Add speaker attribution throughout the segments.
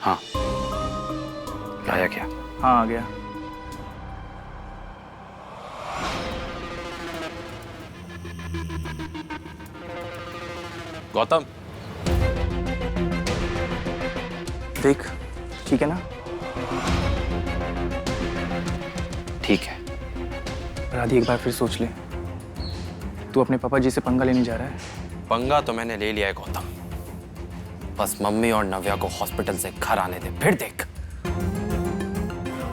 Speaker 1: हाँ, आया क्या?
Speaker 2: हाँ, आ गया।
Speaker 1: गौतम,
Speaker 2: देख, ठीक है ना?
Speaker 1: ठीक है।
Speaker 2: राधी, एक बार फिर सोच ले। तू अपने पापा जी से पंगा लेने जा रहा है?
Speaker 1: पंगा तो मैंने ले लिया है गौतम। बस मम्मी और नव्या को हॉस्पिटल से घर आने दे, फिर देख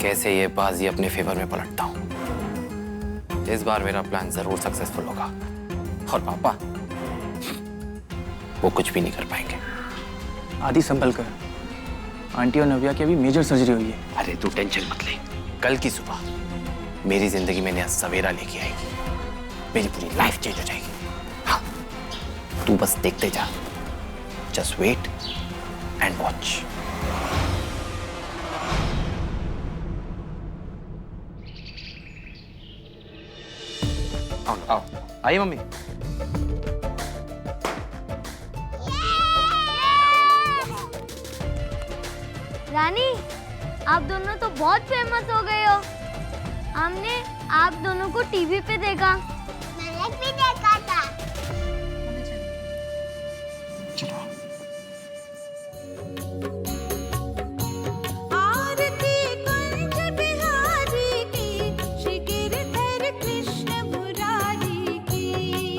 Speaker 1: कैसे ये बाजी अपने फेवर में पलटता हूं। इस बार मेरा प्लान जरूर सक्सेसफुल होगा और पापा वो कुछ भी नहीं कर पाएंगे।
Speaker 2: आदि, संभल कर। आंटी और नव्या की अभी मेजर सर्जरी हुई है।
Speaker 1: अरे तू टेंशन मत ले, कल की सुबह मेरी जिंदगी में नया सवेरा लेके आएगी। मेरी पूरी लाइफ चेंज हो जाएगी। हाँ, तू बस देखते जा। Just wait and watch. आओ आओ, आइए मम्मी।
Speaker 3: रानी, आप दोनों तो बहुत फेमस हो गए हो। हमने आप दोनों को टीवी पे देखा। मैंने भी देखा था।
Speaker 4: आरती कुंज बिहारी की, श्री गिरधर कृष्ण मुरारी की।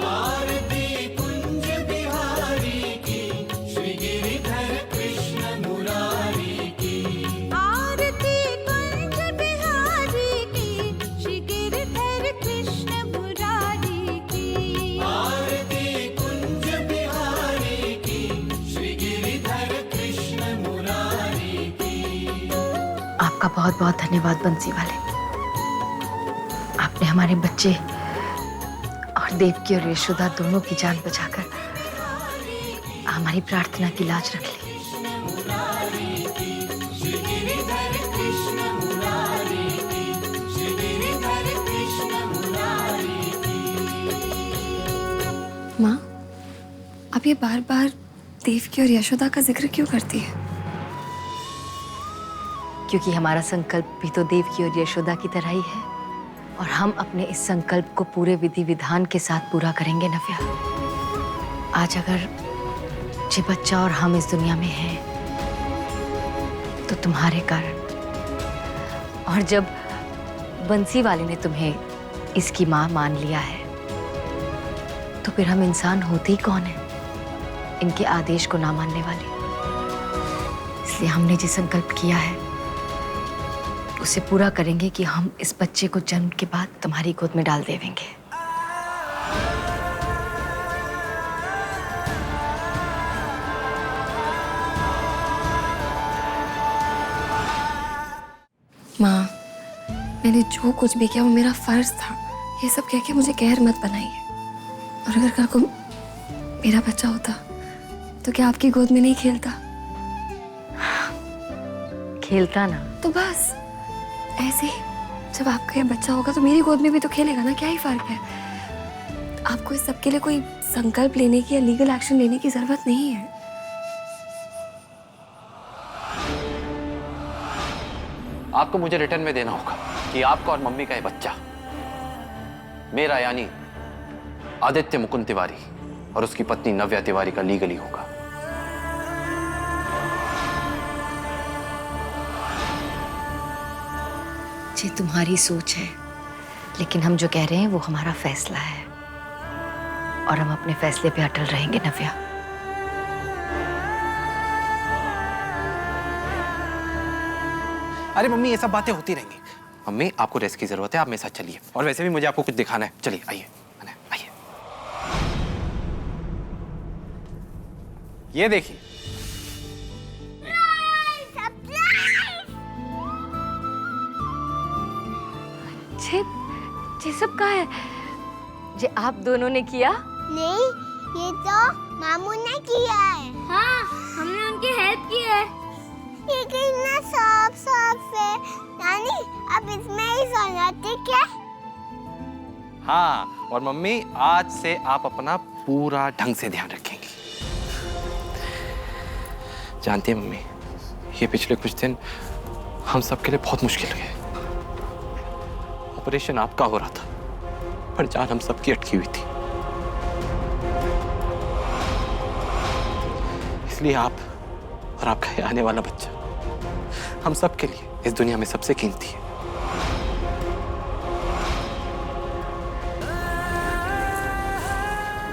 Speaker 4: आरती कुंज बिहारी की, श्री गिरधर कृष्ण मुरारी की। आरती कुंज बिहारी की, श्री गिरधर कृष्ण मुरारी की। आरती कुंज बिहारी की, श्री गिरधर कृष्ण मुरारी की।
Speaker 5: आपका बहुत बहुत धन्यवाद बंसी वाले। आपने हमारे बच्चे और देवकी और यशोदा दोनों की जान बचाकर हमारी प्रार्थना की लाज रख ली।
Speaker 6: माँ, अब ये बार बार देवकी और यशोदा का जिक्र क्यों करती है?
Speaker 5: क्योंकि हमारा संकल्प भी तो देवकी और यशोदा की तरह ही है और हम अपने इस संकल्प को पूरे विधि विधान के साथ पूरा करेंगे नव्या। आज अगर ये बच्चा और हम इस दुनिया में हैं तो तुम्हारे कारण, और जब बंसी वाले ने तुम्हें इसकी माँ मान लिया है तो फिर हम इंसान होते ही कौन है इनके आदेश को ना मानने वाले। इसलिए हमने जो संकल्प किया है उसे पूरा करेंगे कि हम इस बच्चे को जन्म के बाद तुम्हारी गोद में डाल देवेंगे।
Speaker 6: माँ, मैंने जो कुछ भी किया वो मेरा फर्ज था। ये सब कह के मुझे कहर मत बनाइए। और अगर कल को मेरा बच्चा होता तो क्या आपकी गोद में नहीं खेलता?
Speaker 5: खेलता ना।
Speaker 6: तो बस ऐसे ही जब आपका ये बच्चा होगा तो मेरी गोद में भी तो खेलेगा ना। क्या ही फर्क है? आपको इस सब के लिए कोई संकल्प लेने की या लीगल एक्शन लेने की जरूरत नहीं है।
Speaker 1: आपको मुझे रिटर्न में देना होगा कि आपका और मम्मी का ये बच्चा मेरा यानी आदित्य मुकुंद तिवारी और उसकी पत्नी नव्या तिवारी का लीगली होगा।
Speaker 5: ये तुम्हारी सोच है, लेकिन हम जो कह रहे हैं वो हमारा फैसला है और हम अपने फैसले पे अटल रहेंगे नव्या।
Speaker 1: अरे मम्मी, ये सब बातें होती रहेंगी। मम्मी, आपको रेस्ट की जरूरत है, आप मेरे साथ चलिए। और वैसे भी मुझे आपको कुछ दिखाना है। चलिए, आइए आइए। ये देखिए।
Speaker 5: ये सब का है? जे आप दोनों ने किया?
Speaker 3: नहीं, ये तो मामू ने किया है। हाँ, हमने उनकी हेल्प की है। ये कितना साफ है। नानी, अब इसमें ही सोना, ठीक है?
Speaker 1: हाँ, और मम्मी, आज से आप अपना पूरा ढंग से ध्यान रखेंगी। जानती है मम्मी, ये पिछले कुछ दिन हम सबके लिए बहुत मुश्किल गए। ऑपरेशन आपका हो रहा था, पर जान हम सबकी अटकी हुई थी। इसलिए आप और आपका ये आने वाला बच्चा हम सबके लिए इस दुनिया में सबसे कीमती है।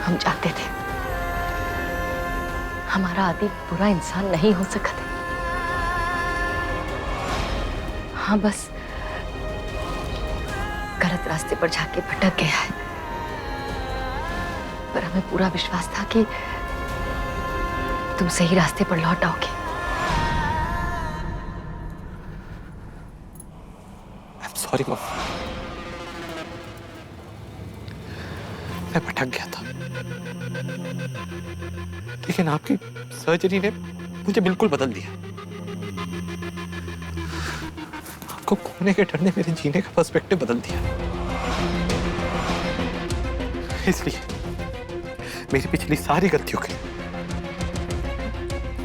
Speaker 5: हम चाहते थे हमारा आदि बुरा इंसान नहीं हो सका था। हाँ, बस गलत रास्ते पर जाके भटक गया है, पर हमें पूरा विश्वास था कि तुम सही रास्ते पर लौट आओगे।
Speaker 1: I'm sorry मम्मी, मैं भटक गया था, लेकिन आपकी सर्जरी ने मुझे बिल्कुल बदल दिया। आपको खोने के डर ने मेरे जीने का पर्सपेक्टिव बदल दिया। इसलिए मेरी पिछली सारी गलतियों के लिए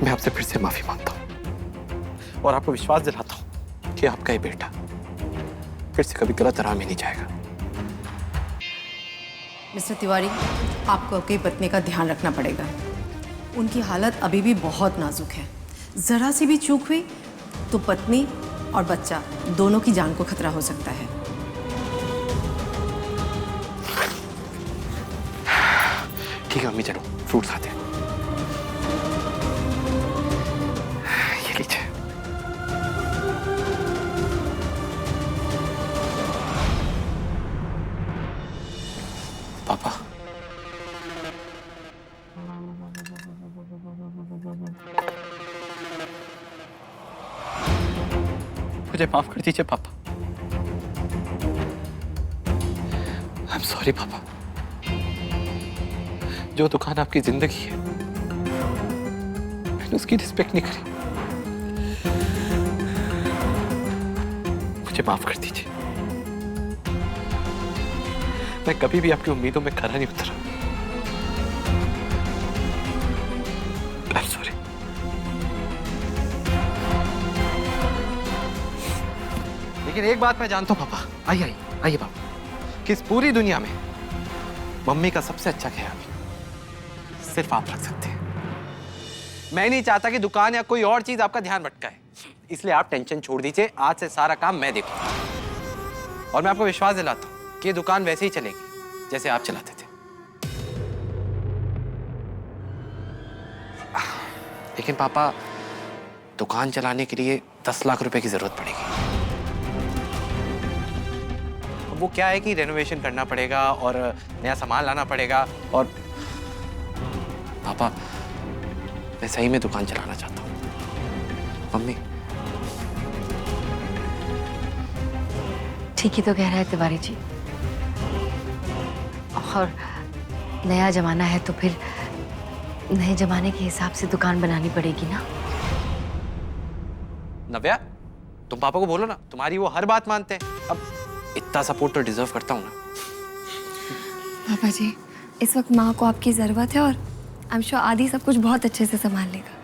Speaker 1: मैं आपसे फिर से माफी मांगता हूं और आपको विश्वास दिलाता हूं कि आपका ये बेटा फिर से कभी गलत राह में नहीं जाएगा।
Speaker 7: मिस्टर तिवारी, आपको आपकी पत्नी का ध्यान रखना पड़ेगा। उनकी हालत अभी भी बहुत नाजुक है। जरा सी भी चूक हुई तो पत्नी और बच्चा दोनों की जान को खतरा हो सकता है।
Speaker 1: ठीक है मम्मी, चलो फ्रूट्स खाते हैं। ये लीजिए। पापा, मुझे माफ कर दीजिए पापा। आई एम सॉरी पापा। जो दुकान आपकी जिंदगी है, मैंने उसकी रिस्पेक्ट नहीं करी। मुझे माफ कर दीजिए। मैं कभी भी आपकी उम्मीदों में खरा नहीं उतरा। I am sorry. लेकिन एक बात मैं जानता हूं पापा, आइए पापा, कि इस पूरी दुनिया में मम्मी का सबसे अच्छा ख्याल सिर्फ आप रख सकते हैं। मैं नहीं चाहता कि दुकान या कोई और चीज आपका ध्यान भटकाए, इसलिए आप टेंशन छोड़ दीजिए। आज से सारा काम मैं देखूंगा और मैं आपको विश्वास दिलाता हूं कि ये दुकान वैसे ही चलेगी जैसे आप चलाते थे। लेकिन पापा, दुकान चलाने के लिए 10 लाख रुपए की जरूरत पड़ेगी। वो क्या है कि रेनोवेशन करना पड़ेगा और नया सामान लाना पड़ेगा। और पापा, मैं सही में दुकान चलाना चाहता हूँ। मम्मी,
Speaker 5: ठीक ही तो कह रहा है तिवारी जी। और नया जमाना है तो फिर नए जमाने के हिसाब से दुकान बनानी पड़ेगी ना।
Speaker 1: नव्या, तुम पापा को बोलो ना, तुम्हारी वो हर बात मानते हैं। अब इतना सपोर्ट तो डिजर्व करता हूँ ना।
Speaker 6: पापा जी, इस वक्त माँ को आपकी जरूरत है और आई एम श्योर आदि सब कुछ बहुत अच्छे से संभाल लेगा।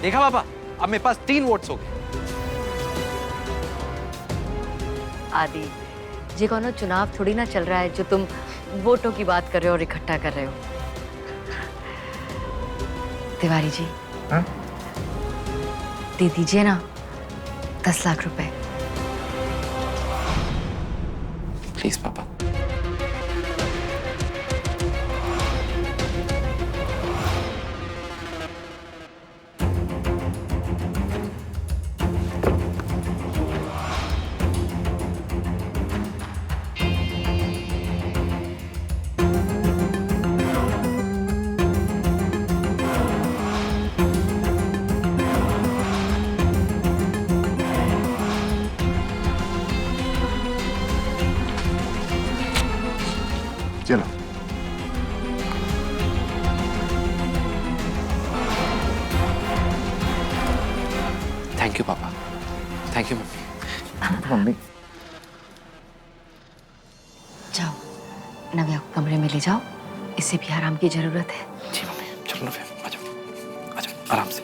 Speaker 1: देखा पापा, अब मेरे पास 3 वोट्स हो गए।
Speaker 5: आदि, ये कौन चुनाव थोड़ी ना चल रहा है जो तुम वोटों की बात कर रहे हो और इकट्ठा कर रहे हो। तिवारी जी,
Speaker 2: हाँ?
Speaker 5: दे दीजिए ना 10 लाख रुपए।
Speaker 1: प्लीज पापा।
Speaker 2: चलो।
Speaker 1: थैंक यू पापा। Thank you mummy.
Speaker 2: मम्मी,
Speaker 5: जाओ, नव्या को कमरे में ले जाओ, इसे भी आराम की जरूरत है।
Speaker 1: जी मम्मी, चलो ना फिर, आ जाओ आराम से।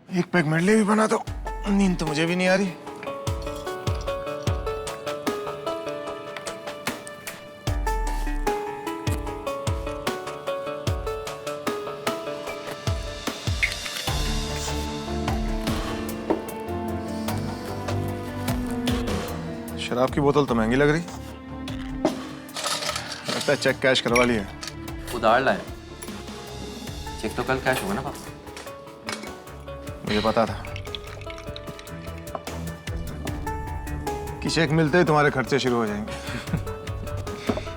Speaker 8: एक पैक मेरे लिए भी बना दो, नींद तो मुझे भी नहीं आ रही। शराब की बोतल तो महंगी लग रही, लगता है चेक कैश करवा लिया।
Speaker 1: उधार लाए, चेक तो कल कैश होगा ना पापा।
Speaker 8: मुझे पता था कि चेक मिलते ही तुम्हारे खर्चे शुरू हो जाएंगे।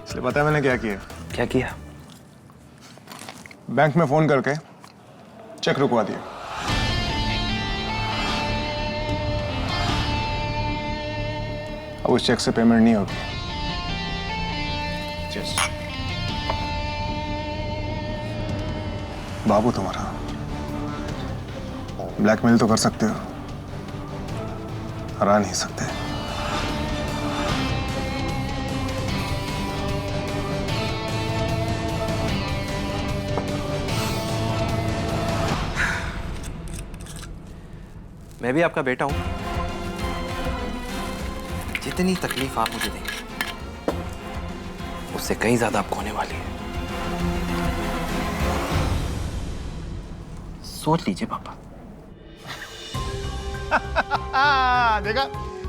Speaker 8: इसलिए पता है मैंने क्या किया?
Speaker 1: क्या किया?
Speaker 8: बैंक में फोन करके चेक रुकवा दिया। अब उस चेक से पेमेंट नहीं होगी। बाबू तुम्हारा ब्लैकमेल तो कर सकते हो, हरा नहीं सकते।
Speaker 1: मैं भी आपका बेटा हूं। जितनी तकलीफ आप मुझे देंगे उससे कहीं ज्यादा आपको होने वाली है। सोच लीजिए पापा।
Speaker 8: देखा,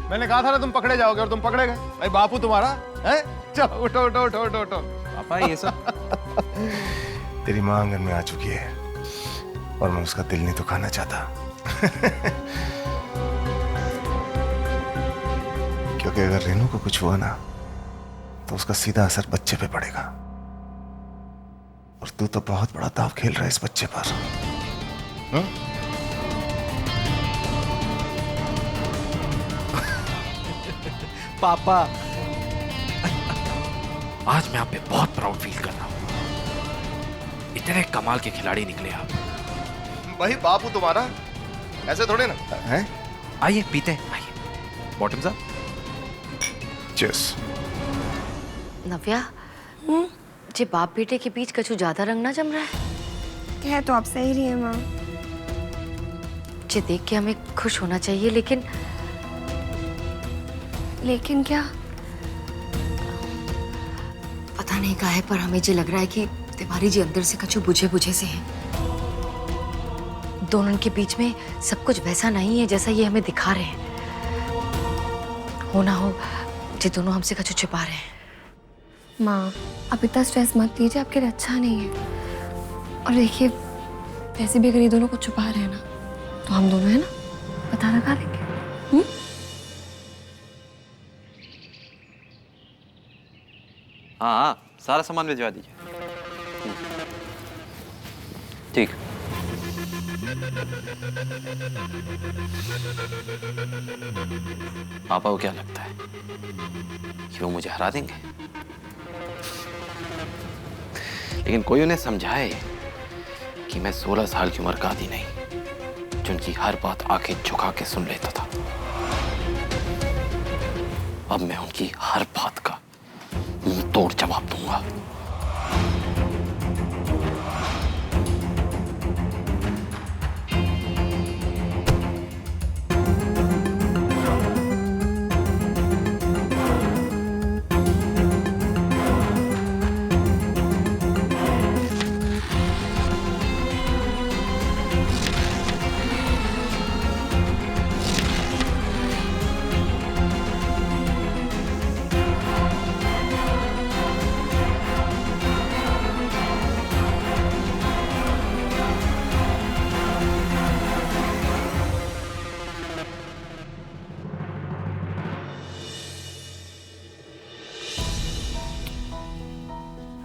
Speaker 8: मैंने कहा था ना तुम पकड़े जाओगे और तुम पकड़े गए। भाई बापू तुम्हारा है। चलो उठो उठो उठो उठो उठो।
Speaker 1: पापा ये सब
Speaker 8: तेरी माँ आंगन में आ चुकी है और मैं उसका दिल नहीं दुखाना चाहता। क्योंकि अगर रेनू को कुछ हुआ ना तो उसका सीधा असर बच्चे पे पड़ेगा, और तू तो बहुत बड़ा दांव खेल रहा है इस बच्चे पर।
Speaker 1: पापा आज मैं आप पे बहुत प्राउड फील कर रहा हूं। इतने कमाल के खिलाड़ी निकले आप।
Speaker 8: वही बापू तुम्हारा, ऐसे थोड़े ना है।
Speaker 1: आइए पीते हैं, आइए। Bottoms up.
Speaker 8: चीयर्स।
Speaker 5: नव्या, जे बाप बेटे के बीच कछु ज्यादा रंग ना जम रहा है।
Speaker 6: कह तो आप सही रही है माँ।
Speaker 5: जे देख के हमें खुश होना चाहिए, लेकिन
Speaker 6: क्या?
Speaker 5: पता नहीं का है, पर हमें जे लग रहा है कि तिवारी जी अंदर से कछु बुझे बुझे से हैं। दोनों के बीच में सब कुछ वैसा नहीं है जैसा ये हमें दिखा रहे हैं। हो ना हो जे दोनों हमसे कछु छिपा रहे हैं।
Speaker 6: माँ, आप इतना स्ट्रेस मत लीजिए, आपके लिए अच्छा नहीं है। और देखिए, वैसे भी अगर ये दोनों को छुपा रहे हैं ना, तो हम दोनों है ना पता लगा लेंगे।
Speaker 1: हाँ, सारा सामान भिजवा दीजिए। ठीक। पापा को क्या लगता है कि वो मुझे हरा देंगे? लेकिन कोई उन्हें समझाए कि मैं 16 साल की उम्र का आदि नहीं, जिनकी हर बात आंखें झुका के सुन लेता था। अब मैं उनकी हर बात का मुंह तोड़ जवाब दूंगा।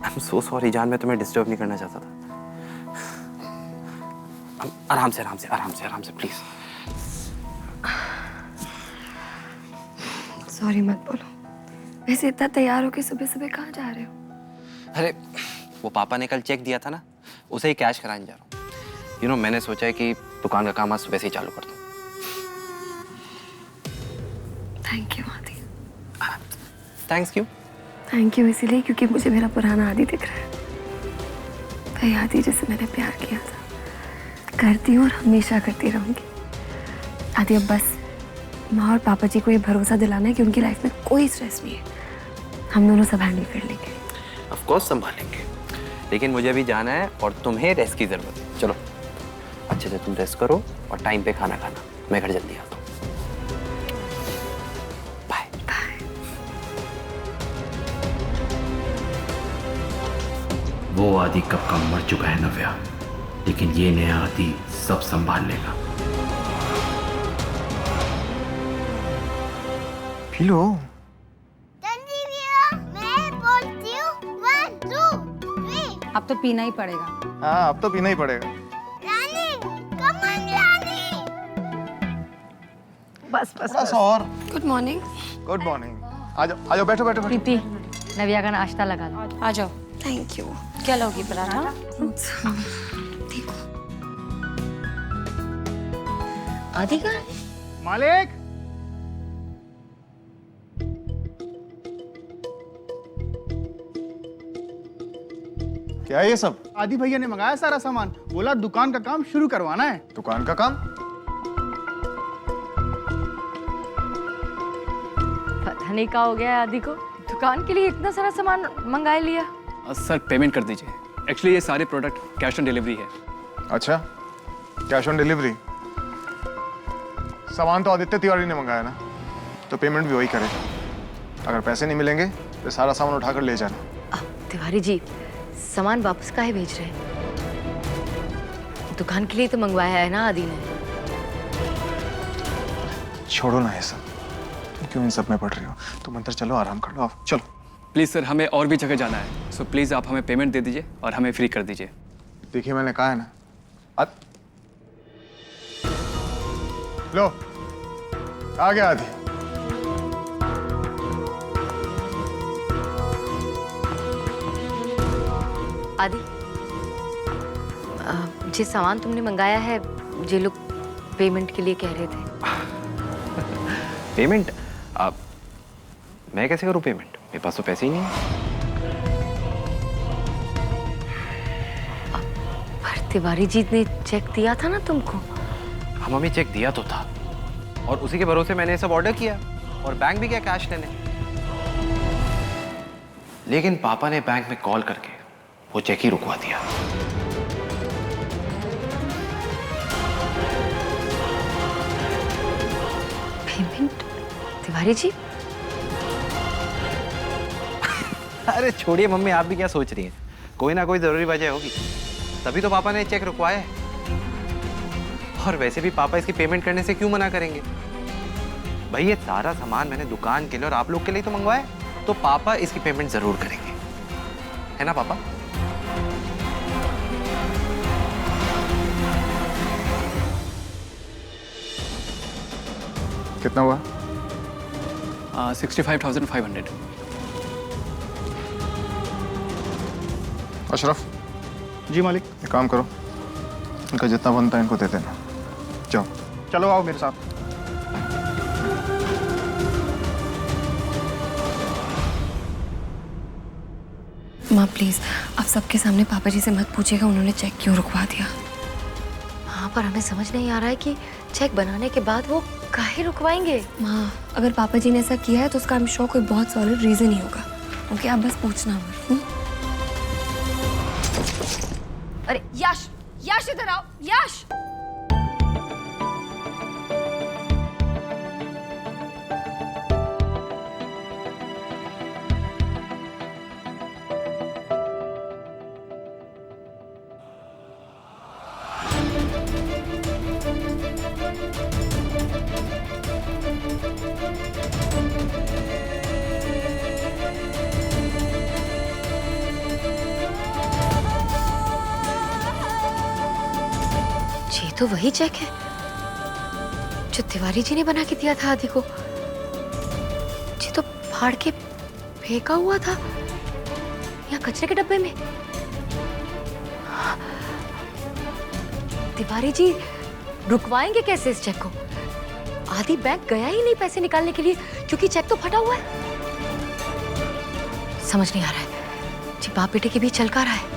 Speaker 1: I'm so sorry जान, मैं तुम्हें डिस्टर्ब नहीं करना चाहता था। आराम से आराम से आराम से आराम से प्लीज।
Speaker 6: सॉरी मत बोलो। वैसे इतना तैयार हो के सुबह सुबह कहाँ जा रहे हो?
Speaker 1: अरे वो पापा ने कल चेक दिया था ना, उसे ही कैश कराने जा रहा हूँ। मैंने सोचा है कि दुकान का काम आज सुबह से ही चालू कर दूँ।
Speaker 6: थैंक यू आदि।
Speaker 1: थैंक्स क्यों?
Speaker 6: थैंक यू इसीलिए क्योंकि मुझे मेरा पुराना आदि दिख रहा है। वही आदि जिससे मैंने प्यार किया था, करती हूँ और हमेशा करती रहूंगी। आदि अब बस माँ और पापा जी को ये भरोसा दिलाना है कि उनकी लाइफ में कोई स्ट्रेस नहीं है। हम दोनों सब हैंडल कर लेंगे।
Speaker 1: ऑफ कोर्स संभालेंगे, लेकिन मुझे अभी जाना है और तुम्हें रेस्ट की जरूरत है। चलो अच्छे से तुम रेस्ट करो और टाइम पे खाना खाना। मैं घर जल्दी आता हूँ। Bye
Speaker 6: bye.
Speaker 9: वो आदि कब का मर चुका है नव्या, लेकिन ये नया आदि सब संभाल लेगा।
Speaker 8: P low.
Speaker 3: जल्दी भैया, मैं बोलती हूँ 1 2 3।
Speaker 10: अब तो पीना ही पड़ेगा।
Speaker 8: हाँ अब तो पीना ही पड़ेगा।
Speaker 3: Rani, come on Rani.
Speaker 10: बस बस
Speaker 8: थोड़ा सा और।
Speaker 6: Good morning.
Speaker 8: Good morning. आ जाओ बैठो बैठो बैठो।
Speaker 5: प्रीति, नव्या का नाश्ता लगा लो।
Speaker 10: आ जाओ।
Speaker 6: Thank you.
Speaker 10: क्या लोगी पराठा?
Speaker 6: देखो
Speaker 5: आदि का
Speaker 2: मालिक,
Speaker 8: क्या है ये सब?
Speaker 2: आदि भैया ने मंगाया सारा सामान, बोला दुकान का काम शुरू करवाना है।
Speaker 8: दुकान का काम?
Speaker 5: पता नहीं क्या हो गया है आदि को, दुकान के लिए इतना सारा सामान मंगा लिया।
Speaker 2: सर पेमेंट कर दीजिए। एक्चुअली ये सारे प्रोडक्ट कैश ऑन डिलीवरी है।
Speaker 8: अच्छा, कैश ऑन डिलीवरी। सामान तो आदित्य तिवारी ने मंगाया ना, तो पेमेंट भी वही करेगा। अगर पैसे नहीं मिलेंगे तो सारा सामान उठाकर ले जाना।
Speaker 5: तिवारी जी, सामान वापस काहे भेज रहे हैं? दुकान के लिए तो मंगवाया है ना आदि ने।
Speaker 8: छोड़ो ना ये सब, तुम क्यों इन सब में पड़ रही हो? तुम अंदर चलो, आराम कर लो। आओ चलो।
Speaker 2: प्लीज़ सर, हमें और भी जगह जाना है, सो प्लीज़ आप हमें पेमेंट दे दीजिए और हमें फ्री कर दीजिए।
Speaker 8: देखिए मैंने कहा है ना। लो आ गया आदि।
Speaker 5: आदि, जिस सामान तुमने मंगाया है, ये लोग पेमेंट के लिए कह रहे थे।
Speaker 1: पेमेंट? मैं कैसे करूँ पेमेंट? मेरे पास तो पैसे ही नहीं है।
Speaker 5: पर तिवारी जी ने चेक दिया था ना तुमको।
Speaker 1: हाँ मम्मी, चेक दिया तो था और उसी के भरोसे मैंने ये सब ऑर्डर किया और बैंक भी गया कैश लेने। लेकिन पापा ने बैंक में कॉल करके वो चेक ही रुकवा दिया।
Speaker 5: पेमेंट? तिवारी जी,
Speaker 1: अरे छोड़िए मम्मी, आप भी क्या सोच रही हैं? कोई ना कोई जरूरी वजह होगी, तभी तो पापा ने चेक रुकवाया है। और वैसे भी पापा इसकी पेमेंट करने से क्यों मना करेंगे? भाई ये सारा सामान मैंने दुकान के लिए और आप लोग के लिए तो मंगवाया, तो पापा इसकी पेमेंट जरूर करेंगे, है ना पापा?
Speaker 8: कितना हुआ?
Speaker 2: 65,500।
Speaker 8: अशरफ,
Speaker 2: जी मालिक।
Speaker 8: एक काम करो, इनका जितना बनता है इनको दे देना। जाओ।
Speaker 2: चलो आओ मेरे साथ।
Speaker 6: माँ प्लीज, आप सबके सामने पापा जी से मत पूछिएगा उन्होंने चेक क्यों रुकवा दिया।
Speaker 5: हाँ, पर हमें समझ नहीं आ रहा है कि चेक बनाने के बाद वो काहे रुकवाएंगे।
Speaker 6: माँ, अगर पापा जी ने ऐसा किया है तो उसका आई एम श्योर कोई बहुत सॉलिड रीजन ही होगा। ओके, आप बस पूछना मत।
Speaker 5: अरे
Speaker 6: यश, यश इधर आओ। यश,
Speaker 5: ये तो वही चेक है जो तिवारी जी ने बना के दिया था आदि को। ये तो फाड़ के फेंका हुआ था यहाँ कचरे के डब्बे में। तिवारी जी रुकवाएंगे कैसे इस चेक को? आदि बैंक गया ही नहीं पैसे निकालने के लिए, क्योंकि चेक तो फटा हुआ है। समझ नहीं आ रहा है जी, बाप बेटे के बीच चल का रहा है।